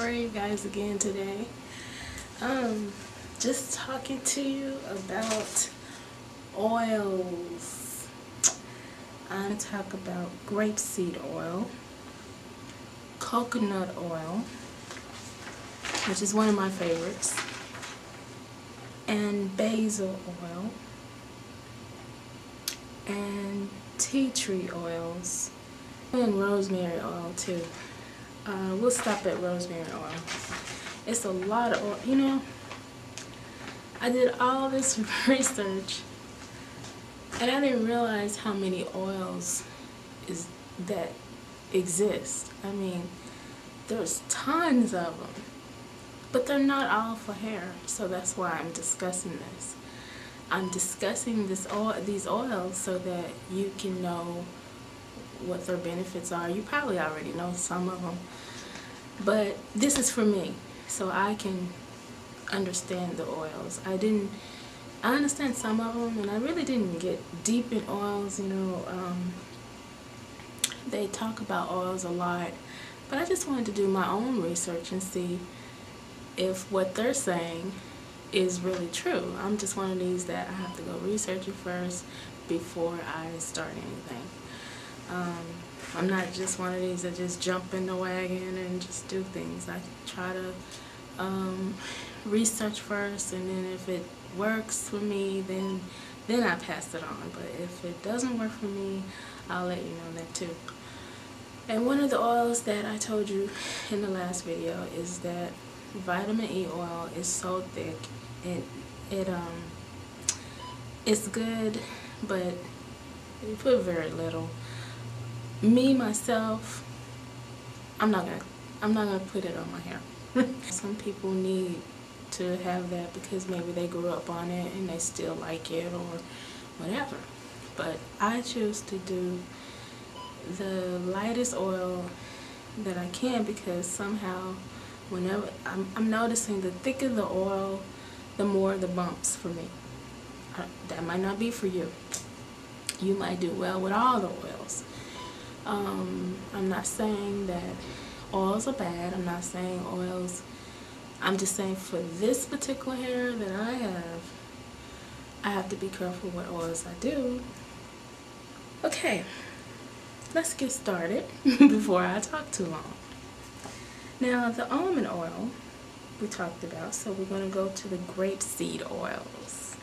are you guys again today? Just talking to you about oils. I'm going to talk about grapeseed oil, coconut oil, which is one of my favorites, and basil oil, and tea tree oils, and rosemary oil too. We'll stop at rosemary oil. It's a lot of oil. You know, I did all this research and I didn't realize how many oils that exist. I mean, there's tons of them, but they're not all for hair. So that's why I'm discussing this. I'm discussing these oils so that you can know what their benefits are. You probably already know some of them, but this is for me, so I can understand the oils. I understand some of them, and I really didn't get deep in oils. You know, they talk about oils a lot, but I just wanted to do my own research and see if what they're saying is really true. I'm just one of these that I have to go research it first before I start anything. I'm not just one of these that just jump in the wagon and just do things. I try to research first, and then if it works for me, then I pass it on. But if it doesn't work for me, I'll let you know that too. And one of the oils that I told you in the last video is that vitamin E oil is so thick. It's good, but you put very little. Me myself, I'm not gonna put it on my hair. Some people need to have that because maybe they grew up on it and they still like it or whatever. But I choose to do the lightest oil that I can, because somehow whenever I'm noticing the thicker the oil, the more the bumps for me. That might not be for you. You might do well with all the oils. I'm not saying that oils are bad. I'm not saying oils. I'm just saying for this particular hair that I have to be careful what oils I do. Okay, let's get started before I talk too long. Now, the almond oil we talked about, so we're going to go to the grapeseed oils.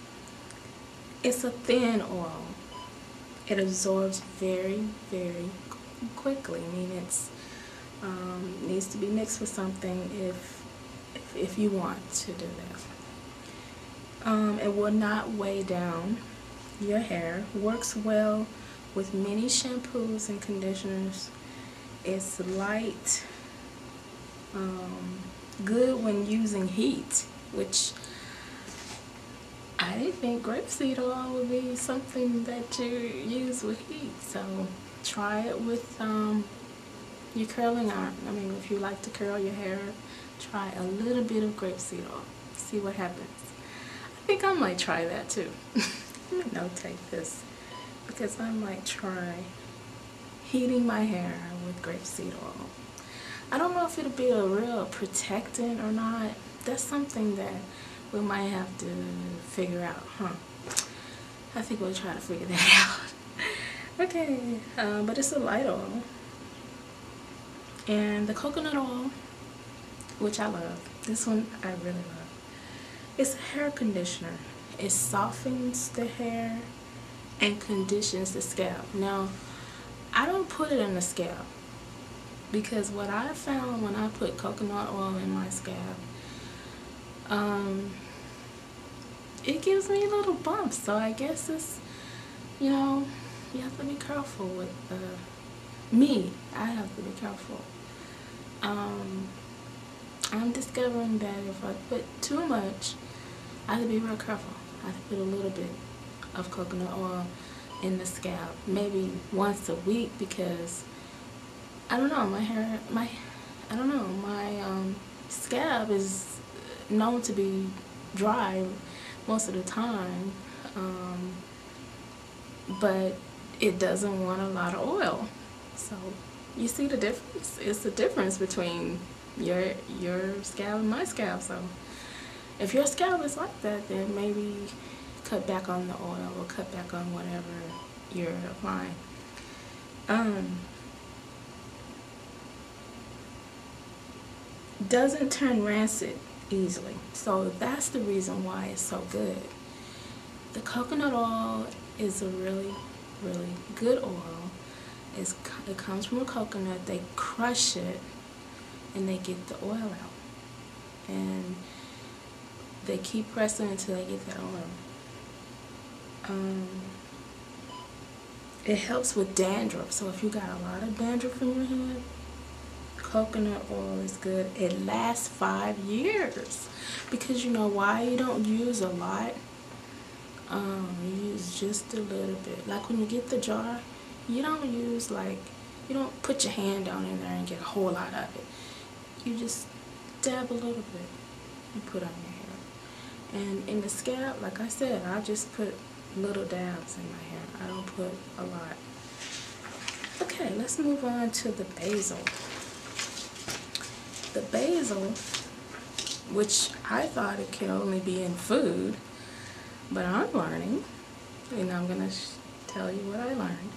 It's a thin oil. It absorbs very, very quickly. I mean, it's needs to be mixed with something if you want to do that. It will not weigh down your hair. Works well with many shampoos and conditioners. It's light. Good when using heat, which I didn't think grapeseed oil would be something that you use with heat. So try it with your curling iron. I mean, if you like to curl your hair, try a little bit of grapeseed oil. See what happens. I think I might try that too. Let me notate this, because I might try heating my hair with grapeseed oil. I don't know if it'll be a real protectant or not. That's something that we might have to figure out, huh? I think we'll try to figure that out. Okay, but it's a light oil. And the coconut oil, which I love. This one I really love. It's a hair conditioner. It softens the hair and conditions the scalp. Now, I don't put it in the scalp, because what I found when I put coconut oil in my scalp, it gives me little bumps. So I guess it's, you know, you have to be careful with me. I have to be careful. I'm discovering that if I put too much, I have to be real careful. I have to put a little bit of coconut oil in the scalp, maybe once a week, because I don't know, my scalp is known to be dry most of the time, but it doesn't want a lot of oil. So you see the difference? It's the difference between your scalp and my scalp. So if your scalp is like that, then maybe cut back on the oil or cut back on whatever you're applying. Doesn't turn rancid easily, so that's the reason why it's so good. The coconut oil is a really good oil. It comes from a coconut. They crush it and they get the oil out, and they keep pressing until they get that oil. It helps with dandruff, so if you got a lot of dandruff in your head, coconut oil is good. It lasts 5 years because you know why? You don't use a lot. You use just a little bit. Like when you get the jar, you don't use you don't put your hand down in there and get a whole lot of it. You just dab a little bit and put on your hair. And in the scalp, like I said, I just put little dabs in my hair. I don't put a lot. Okay, let's move on to the basil. The basil, which I thought it could only be in food, but I'm learning, and I'm going to tell you what I learned.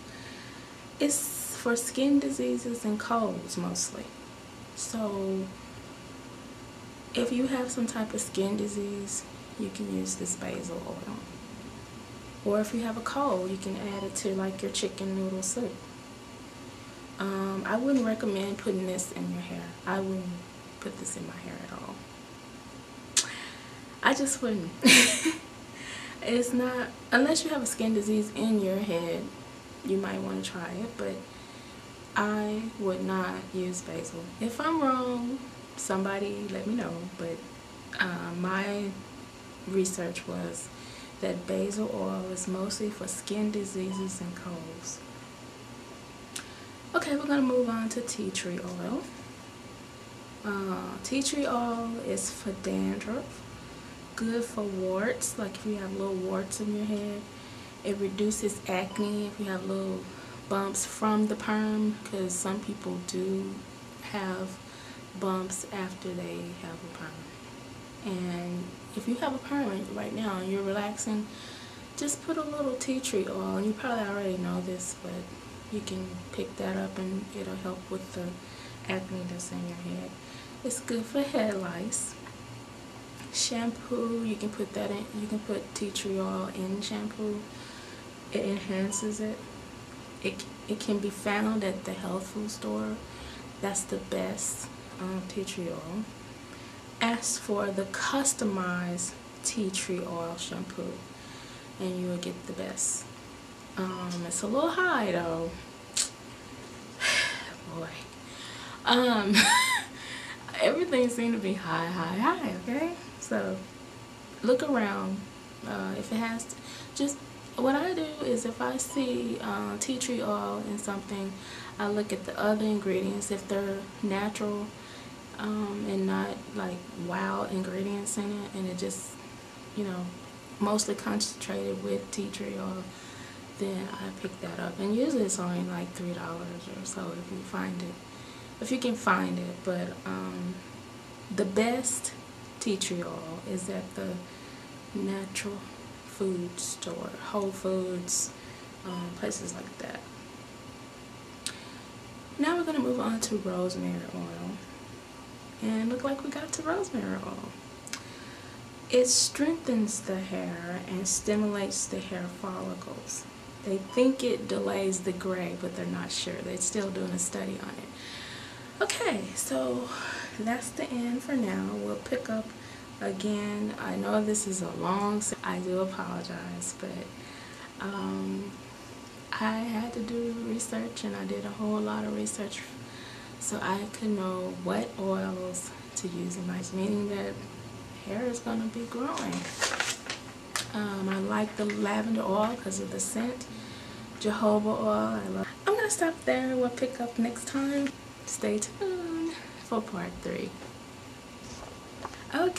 It's for skin diseases and colds mostly. So if you have some type of skin disease, you can use this basil oil. Or if you have a cold, you can add it to like your chicken noodle soup. I wouldn't recommend putting this in your hair. I wouldn't put this in my hair at all. I just wouldn't. It's not, unless you have a skin disease in your head, you might want to try it, but I would not use basil. If I'm wrong, somebody let me know, but my research was that basil oil is mostly for skin diseases and colds. Okay, we're going to move on to tea tree oil. Tea tree oil is for dandruff, good for warts, like if you have little warts in your head. It reduces acne if you have little bumps from the perm, because some people do have bumps after they have a perm. And if you have a perm right now and you're relaxing, just put a little tea tree oil, and you probably already know this, but you can pick that up and it'll help with the acne that's in your head. It's good for head lice. Shampoo, you can put that in. You can put tea tree oil in shampoo. It enhances it. It can be found at the health food store. That's the best tea tree oil. Ask for the customized tea tree oil shampoo, and you will get the best. It's a little high though. Boy. Everything seems to be high, okay? So look around. If it has to, just what I do is if I see tea tree oil in something, I look at the other ingredients, if they're natural and not like wild ingredients in it, and it just, you know, mostly concentrated with tea tree oil, then I pick that up. And usually it's only like $3 or so if you find it, if you can find it. But the best tea tree oil is at the natural food store, Whole Foods, places like that. Now we're going to move on to rosemary oil. And look like we got to rosemary oil. It strengthens the hair and stimulates the hair follicles. They think it delays the gray, but they're not sure. They're still doing a study on it. Okay, so that's the end for now. We'll pick up again. I know this is a long, I do apologize, but I had to do research, and I did a whole lot of research so I could know what oils to use in my, meaning that hair is going to be growing. I like the lavender oil because of the scent. Jojoba oil, I love. I'm going to stop there. We'll pick up next time. Stay tuned for part 3. Okay.